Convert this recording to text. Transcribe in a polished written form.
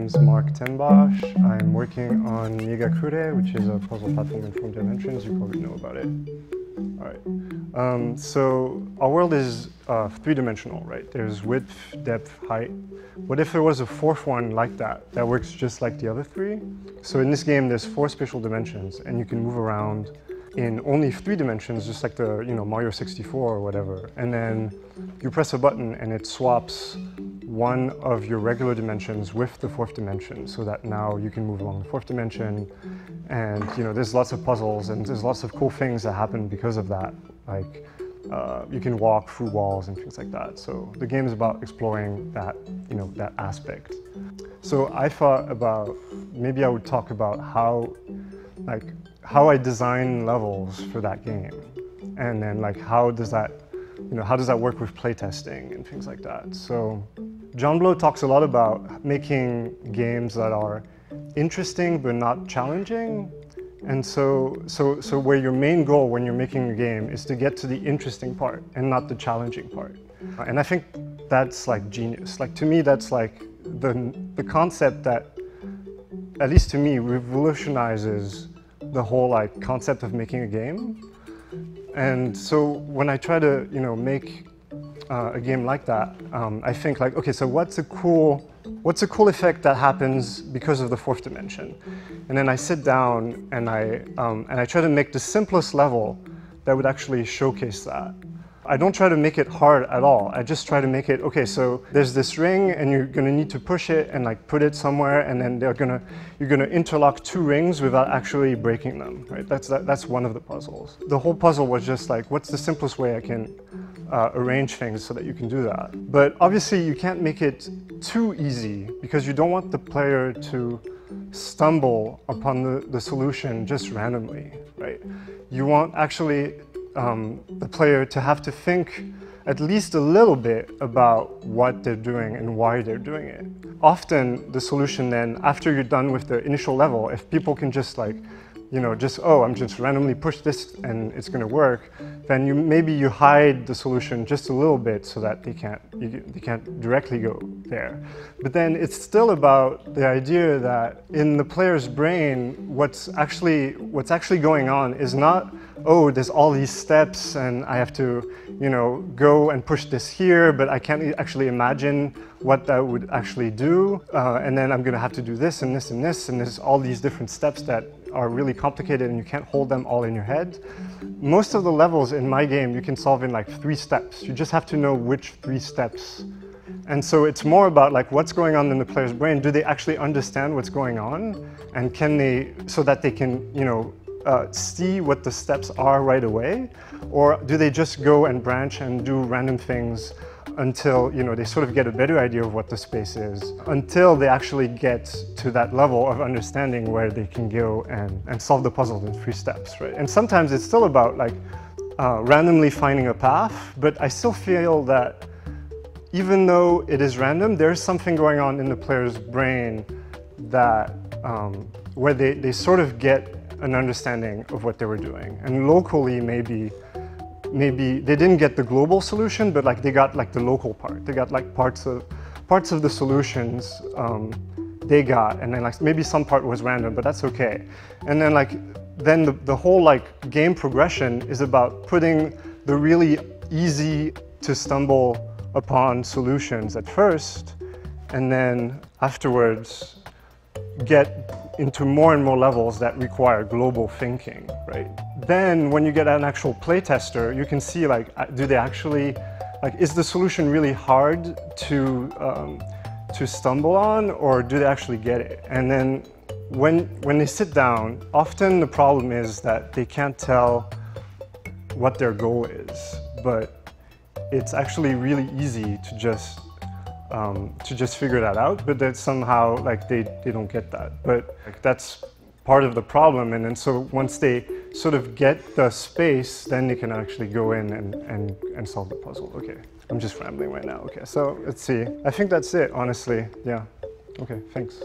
name's Marc. I'm working on Miegakure, which is a puzzle platform in 4 dimensions. You probably know about it. All right. So our world is 3-dimensional, right? There's width, depth, height. What if there was a 4th one like that, that works just like the other 3? So in this game, there's 4 spatial dimensions, and you can move around in only 3 dimensions, just like the Mario 64 or whatever. And then you press a button, and it swaps one of your regular dimensions with the 4th dimension, so that now you can move along the 4th dimension. And there's lots of puzzles, and there's lots of cool things that happen because of that. Like you can walk through walls and things like that. So the game is about exploring that, that aspect. So I thought about maybe I would talk about how I design levels for that game, and then how does that work with playtesting and things like that. So John Blow talks a lot about making games that are interesting but not challenging. And so where your main goal when you're making a game is to get to the interesting part and not the challenging part. And I think that's genius. To me, that's the concept that, at least to me, revolutionizes the whole concept of making a game. And so when I try to make a game like that, I think okay, so what's a cool effect that happens because of the 4th dimension? And then I sit down and I try to make the simplest level that would actually showcase that. I don't try to make it hard at all. I just try to make it, okay, so there's this ring and you're gonna need to push it and put it somewhere, and then you're gonna interlock 2 rings without actually breaking them, right? That's one of the puzzles. The whole puzzle was just what's the simplest way I can arrange things so that you can do that. But obviously you can't make it too easy, because you don't want the player to stumble upon the solution just randomly, right? You want actually the player to have to think at least a little bit about what they're doing and why they're doing it. Often the solution then, after you're done with the initial level, if people can just I'm just randomly push this and it's going to work, then maybe you hide the solution just a little bit so that they can't directly go there. But then it's still about the idea that in the player's brain, what's actually going on is not, oh, there's all these steps and I have to go and push this here, but I can't actually imagine what that would actually do. And then I'm going to have to do this and this and this, and there's all these different steps that are really complicated and you can't hold them all in your head. Most of the levels in my game you can solve in 3 steps. You just have to know which 3 steps. And so it's more about what's going on in the player's brain. Do they actually understand what's going on? And can they, so that they can, see what the steps are right away? Or do they just go and branch and do random things until they sort of get a better idea of what the space is, until they actually get to that level of understanding where they can go and solve the puzzle in 3 steps, right? And sometimes it's still about randomly finding a path, but I still feel that even though it is random, there's something going on in the player's brain that where they sort of get an understanding of what they were doing. And locally, maybe they didn't get the global solution, but they got the local part. They got parts of the solutions they got, and then maybe some part was random, but that's okay. And then then the whole game progression is about putting the really easy to stumble upon solutions at first, and then afterwards get into more and more levels that require global thinking, right? Then when you get an actual playtester, you can see do they actually, is the solution really hard to stumble on, or do they actually get it? And then when they sit down, often the problem is that they can't tell what their goal is, but it's actually really easy to just figure that out, but that somehow they don't get that. But that's part of the problem, and then so once they sort of get the space, then they can actually go in and solve the puzzle. Okay, I'm just rambling right now. Okay, so let's see. I think that's it, honestly. Yeah. Okay, thanks.